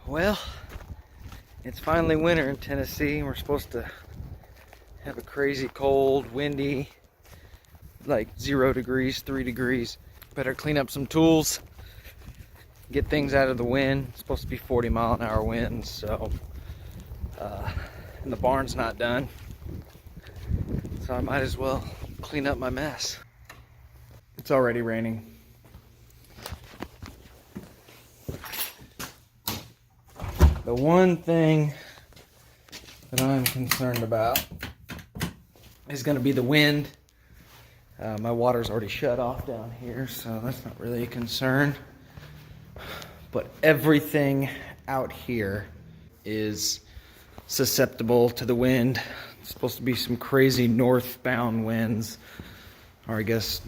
Well, it's finally winter in Tennessee. We're supposed to have a crazy cold, windy, like 0 degrees, 3 degrees. Better clean up some tools, get things out of the wind. It's supposed to be 40-mile-an-hour winds, so and the barn's not done, so I might as well clean up my mess. It's already raining. The one thing that I'm concerned about is going to be the wind. My water's already shut off down here, so that's not really a concern. But everything out here is susceptible to the wind. It's supposed to be some crazy northbound winds, or I guess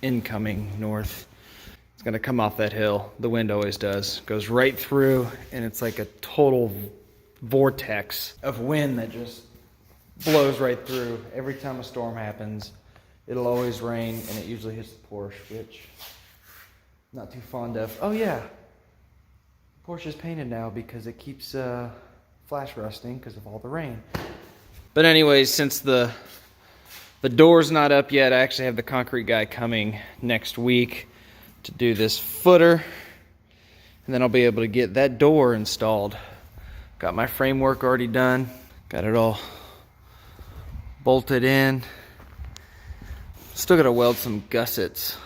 incoming north. It's gonna come off that hill. The wind always does. Goes right through, and it's like a total vortex of wind that just blows right through. Every time a storm happens, it'll always rain, and it usually hits the Porsche, which I'm not too fond of. Oh yeah, Porsche's painted now because it keeps flash rusting because of all the rain. But anyways, since the door's not up yet, I actually have the concrete guy coming next week to do this footer, and then I'll be able to get that door installed. Got my framework already done, got it all bolted in. Still gotta weld some gussets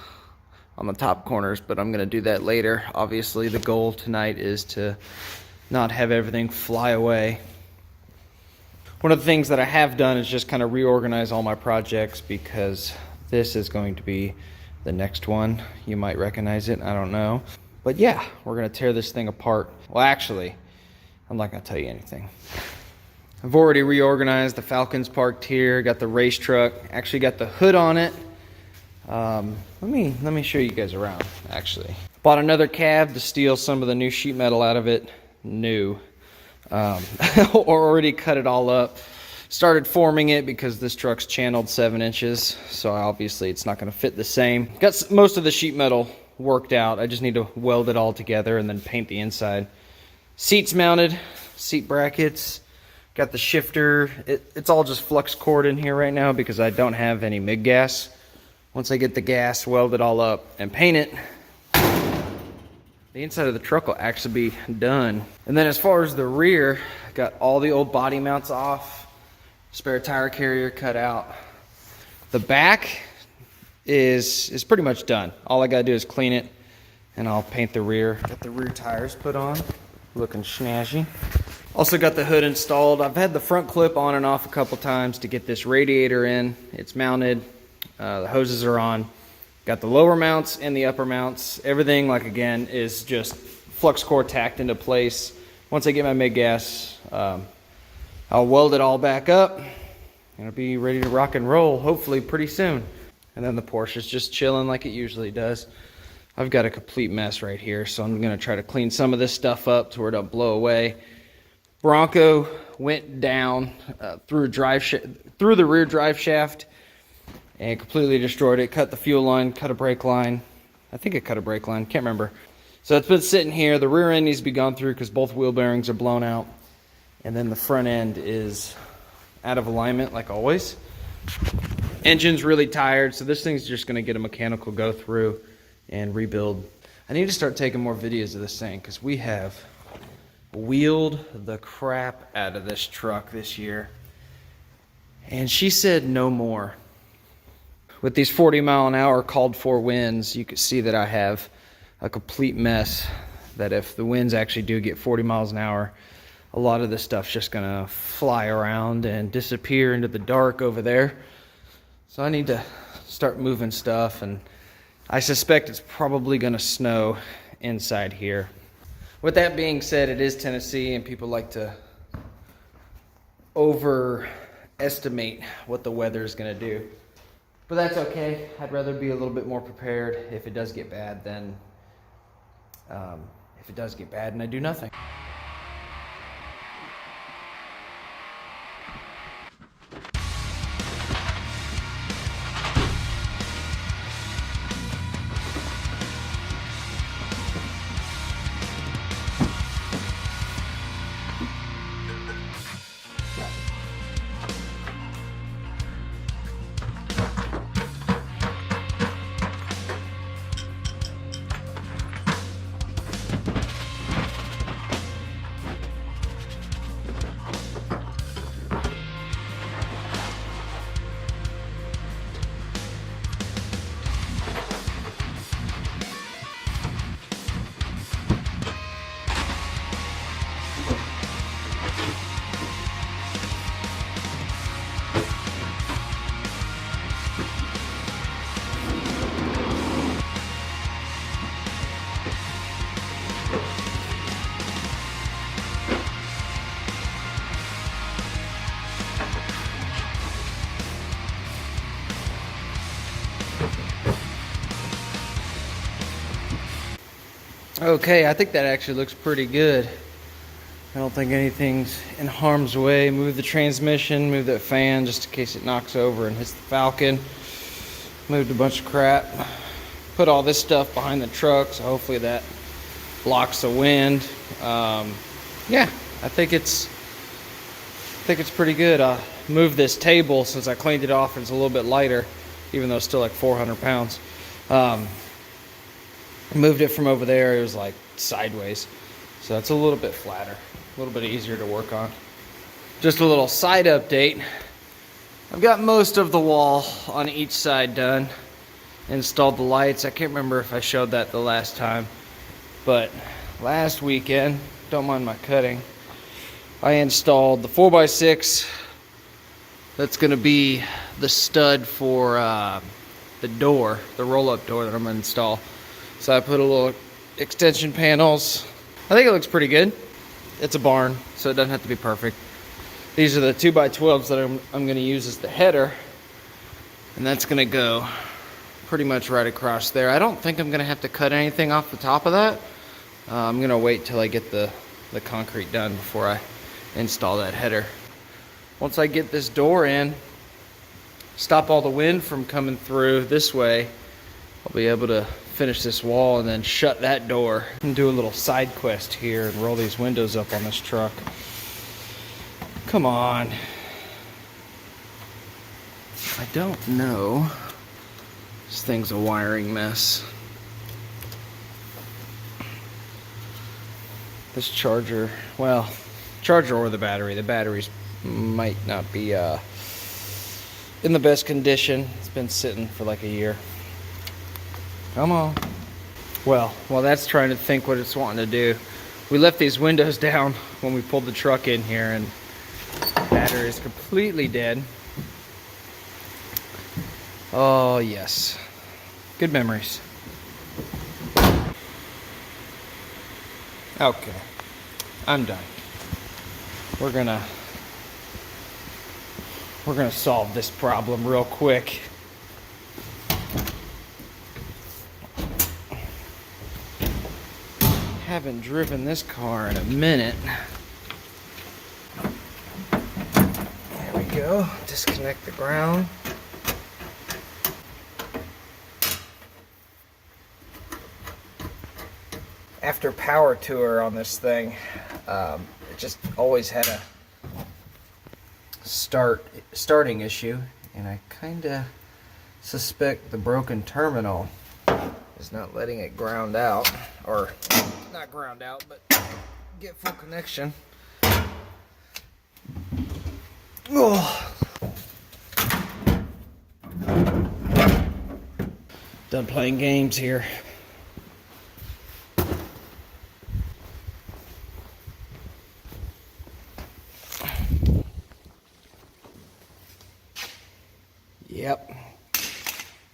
on the top corners, but I'm gonna do that later. Obviously the goal tonight is to not have everything fly away. One of the things that I have done is just kind of reorganize all my projects, because this is going to be the next one. You might recognize it, I don't know. But yeah, we're gonna tear this thing apart. Well, actually, I'm not gonna tell you anything. I've already reorganized. The Falcon's parked here, got the race truck, actually got the hood on it. Let me show you guys around, actually. Bought another cab to steal some of the new sheet metal out of it. New. Or already cut it all up. Started forming it because this truck's channeled 7 inches, so obviously it's not going to fit the same. Got most of the sheet metal worked out. I just need to weld it all together and then paint the inside. Seats mounted, seat brackets. Got the shifter. It's all just flux cord in here right now because I don't have any MIG gas. Once I get the gas, weld it all up and paint it, the inside of the truck will actually be done. And then as far as the rear, got all the old body mounts off. Spare tire carrier cut out. The back is pretty much done. All I gotta do is clean it, and I'll paint the rear. Got the rear tires put on, looking snazzy. Also got the hood installed. I've had the front clip on and off a couple times to get this radiator in. It's mounted, the hoses are on. Got the lower mounts and the upper mounts. Everything, like again, is just flux core tacked into place. Once I get my MIG gas, I'll weld it all back up, and it'll be ready to rock and roll, hopefully pretty soon. And then the Porsche is just chilling like it usually does. I've got a complete mess right here, so I'm gonna try to clean some of this stuff up to where it don't blow away. Bronco went down through the rear drive shaft and completely destroyed it. Cut the fuel line, cut a brake line. I think it cut a brake line, can't remember. So it's been sitting here. The rear end needs to be gone through because both wheel bearings are blown out. And then the front end is out of alignment like always. Engine's really tired, so this thing's just gonna get a mechanical go through and rebuild. I need to start taking more videos of this thing because we have wheeled the crap out of this truck this year. And she said no more. With these 40-mile-an-hour called for winds, you can see that I have a complete mess, that if the winds actually do get 40 miles an hour, a lot of this stuff's just gonna fly around and disappear into the dark over there. So I need to start moving stuff, and I suspect it's probably gonna snow inside here. With that being said, it is Tennessee, and people like to overestimate what the weather is gonna do. But that's okay. I'd rather be a little bit more prepared if it does get bad than if it does get bad and I do nothing. Okay, I think that actually looks pretty good. I don't think anything's in harm's way. Move the transmission, move that fan just in case it knocks over and hits the Falcon. Moved a bunch of crap. Put all this stuff behind the truck, so hopefully that blocks the wind. Yeah, I think it's pretty good. Moved this table since I cleaned it off and it's a little bit lighter, even though it's still like 400 pounds. Moved it from over there, it was like sideways. So it's a little bit flatter, a little bit easier to work on. Just a little side update. I've got most of the wall on each side done. Installed the lights. I can't remember if I showed that the last time, but last weekend, don't mind my cutting, I installed the 4x6. That's gonna be the stud for the door, the roll-up door that I'm gonna install. So I put a little extension panels. I think it looks pretty good. It's a barn, so it doesn't have to be perfect. These are the 2x12s that I'm gonna use as the header, and that's gonna go pretty much right across there. I don't think I'm gonna have to cut anything off the top of that. I'm gonna wait till I get the concrete done before I install that header. Once I get this door in, stop all the wind from coming through this way, I'll be able to finish this wall and then shut that door and do a little side quest here and roll these windows up on this truck. Come on. I don't know. This thing's a wiring mess. This charger, well, charger or the battery. The batteries might not be in the best condition. It's been sitting for like a year. Come on. Well, while that's trying to think what it's wanting to do, we left these windows down when we pulled the truck in here, and the battery is completely dead. Oh, yes. Good memories. Okay. I'm done. We're gonna solve this problem real quick. Haven't driven this car in a minute. There we go. Disconnect the ground. After power tour on this thing, it just always had a starting issue, and I kinda suspect the broken terminal is not letting it ground out, or not ground out, but get full connection. Oh. Done playing games here. Yep,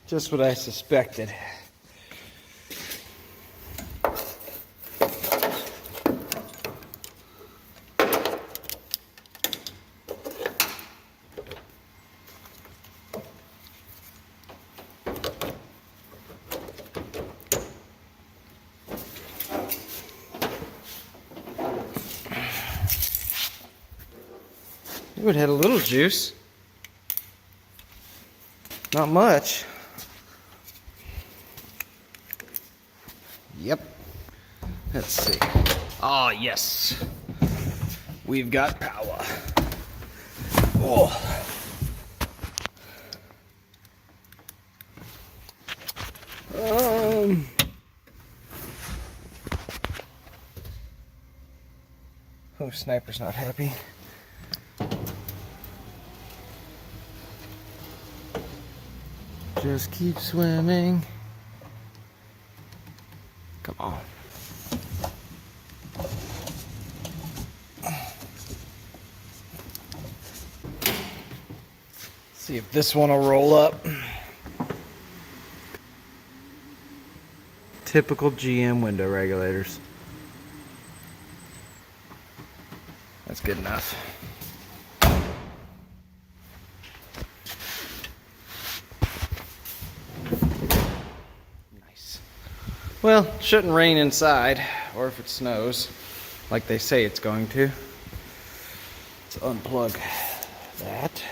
just what I suspected. It would have a little juice. Not much. Yep. Let's see. Ah, yes. We've got power. Oh. Oh, Sniper's not happy. Just keep swimming. Come on. See if this one will roll up. Typical GM window regulators. That's good enough. Nice. Well, shouldn't rain inside, or if it snows, like they say it's going to. Let's unplug that.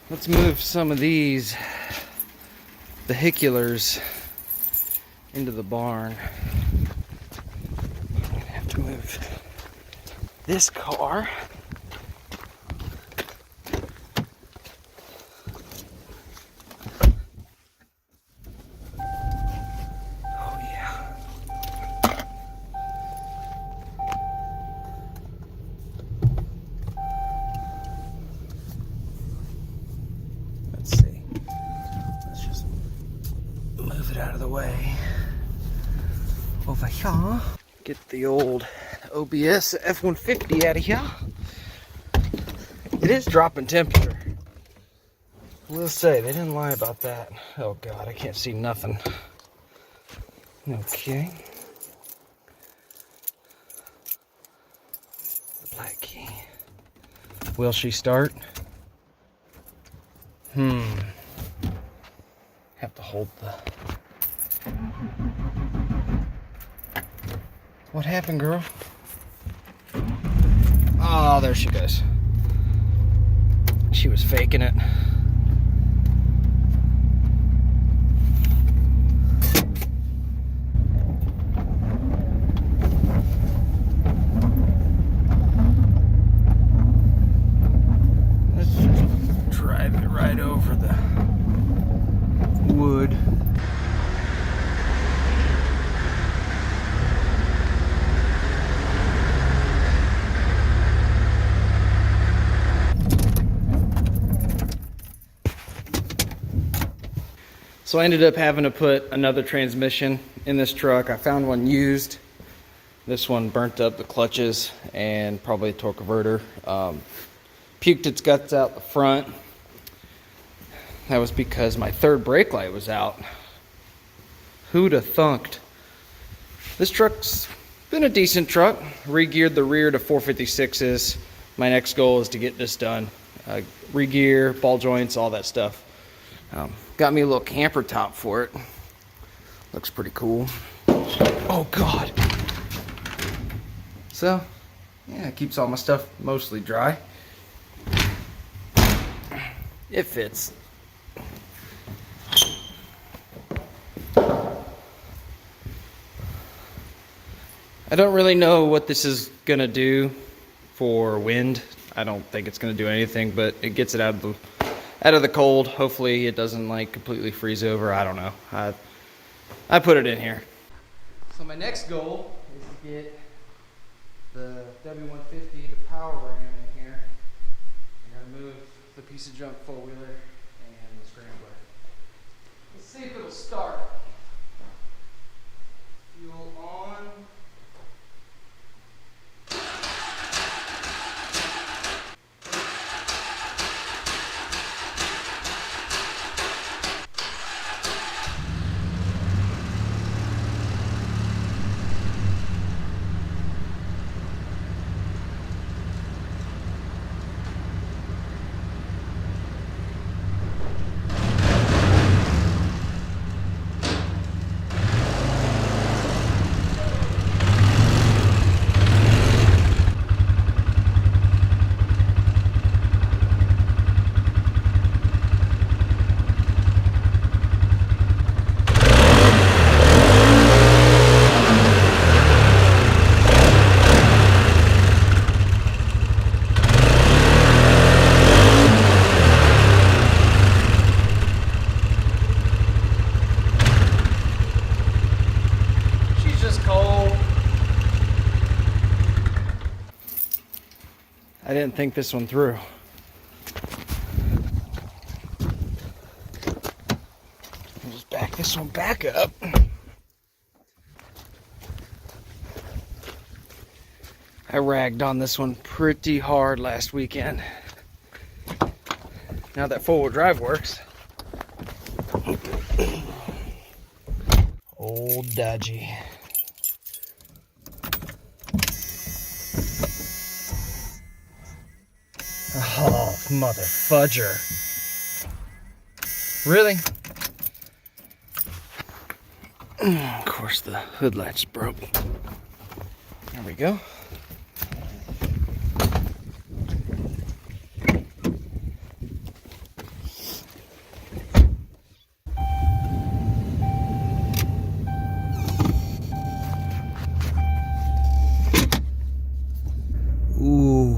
Let's move some of these vehiculars into the barn. I'm gonna have to move this car. Oh yeah. Let's see. Let's just move it out of the way. Over here. Get the old OBS F-150 out of here. It is dropping temperature. We'll say, they didn't lie about that. Oh God, I can't see nothing. Okay. Black key. Will she start? Have to hold the... What happened, girl? Oh, there she goes. She was faking it. Let's just drive it right over the wood. So I ended up having to put another transmission in this truck. I found one used. This one burnt up the clutches and probably a torque converter. Puked its guts out the front. That was because my third brake light was out. Who'd have thunked? This truck's been a decent truck. Re-geared the rear to 456s. My next goal is to get this done. Re-gear, ball joints, all that stuff. Got me a little camper top for it. Looks pretty cool. Oh God. So, yeah, it keeps all my stuff mostly dry. It fits. I don't really know what this is gonna do for wind. I don't think it's gonna do anything, but it gets it out of the cold. Hopefully it doesn't like completely freeze over. I don't know. I put it in here. So my next goal is to get the W150, the power ram in here. I'm gonna move the piece of junk four-wheeler and the scrambler. Let's see if it'll start. Fuel on. I didn't think this one through. I'll just back this one back up. I ragged on this one pretty hard last weekend. Now that four-wheel drive works, old dodgy. Oh, mother fudger. Really? Of course, the hood latch broke. There we go. Ooh.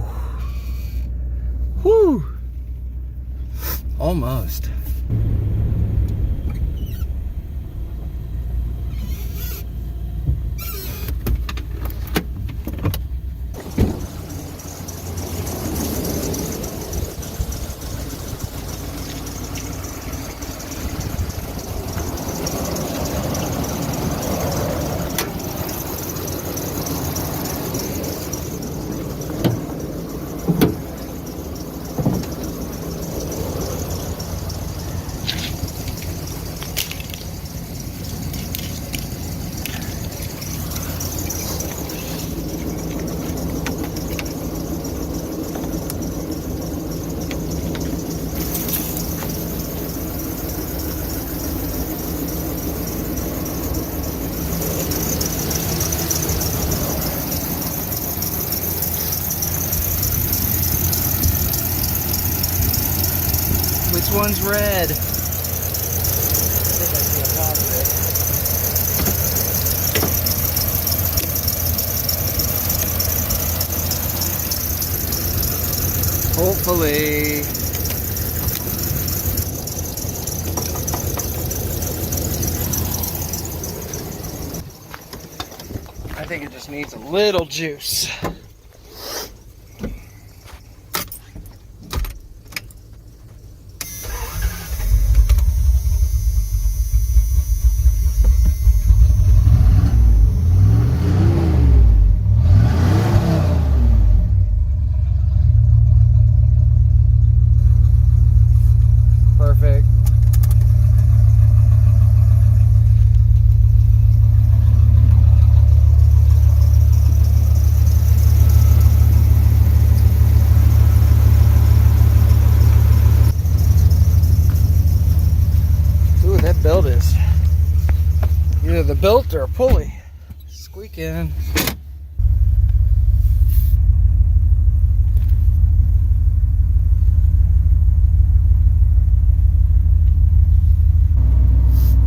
Whew. Almost. Which one's red? I think I see a positive. Hopefully. I think it just needs a little juice. Perfect. Ooh, that belt is either the belt or a pulley. Squeaking.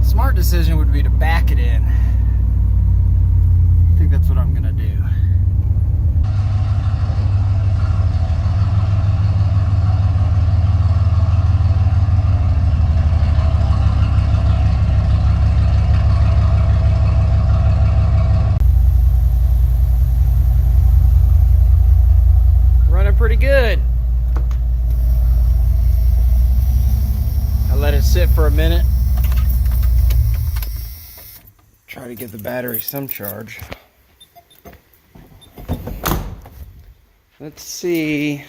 Smart decision would be to back it in. I think that's what I'm gonna do. Running pretty good. I let it sit for a minute. Try to give the battery some charge. Let's see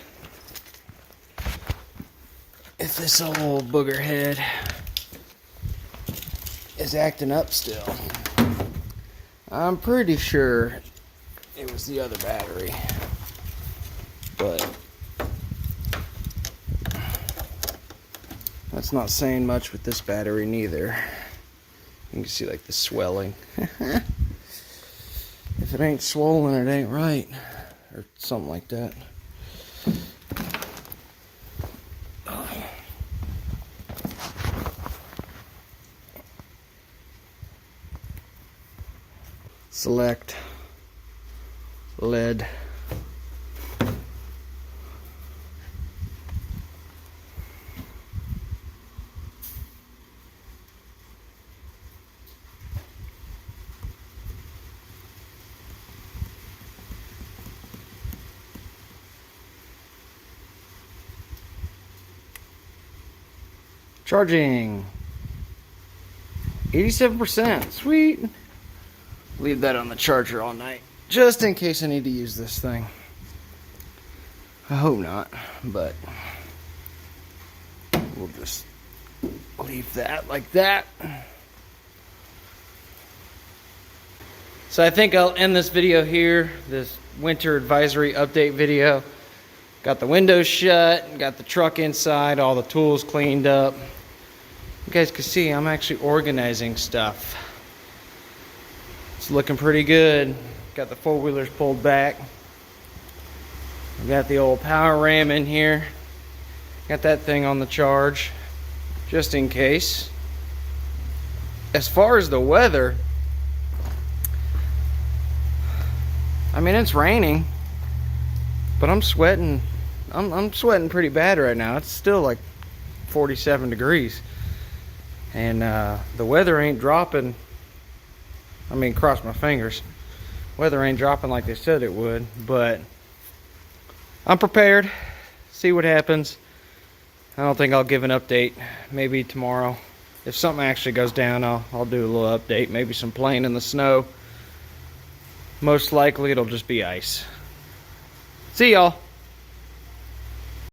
if this old booger head is acting up still. I'm pretty sure it was the other battery, but that's not saying much with this battery neither. You can see like the swelling. If it ain't swollen, it ain't right. Or something like that. Select lead. Charging 87%. Sweet. Leave that on the charger all night, just in case I need to use this thing. I hope not, but we'll just leave that like that. So I think I'll end this video here, this winter advisory update video. Got the windows shut, got the truck inside, all the tools cleaned up. You guys can see I'm actually organizing stuff. It's looking pretty good. Got the four-wheelers pulled back. We got the old power ram in here. Got that thing on the charge, just in case. As far as the weather, I mean, it's raining, but I'm sweating. I'm sweating pretty bad right now. It's still like 47 degrees. And the weather ain't dropping. I mean, cross my fingers. Weather ain't dropping like they said it would, but I'm prepared. See what happens. I don't think I'll give an update. Maybe tomorrow. If something actually goes down, I'll do a little update. Maybe some playing in the snow. Most likely it'll just be ice. See y'all.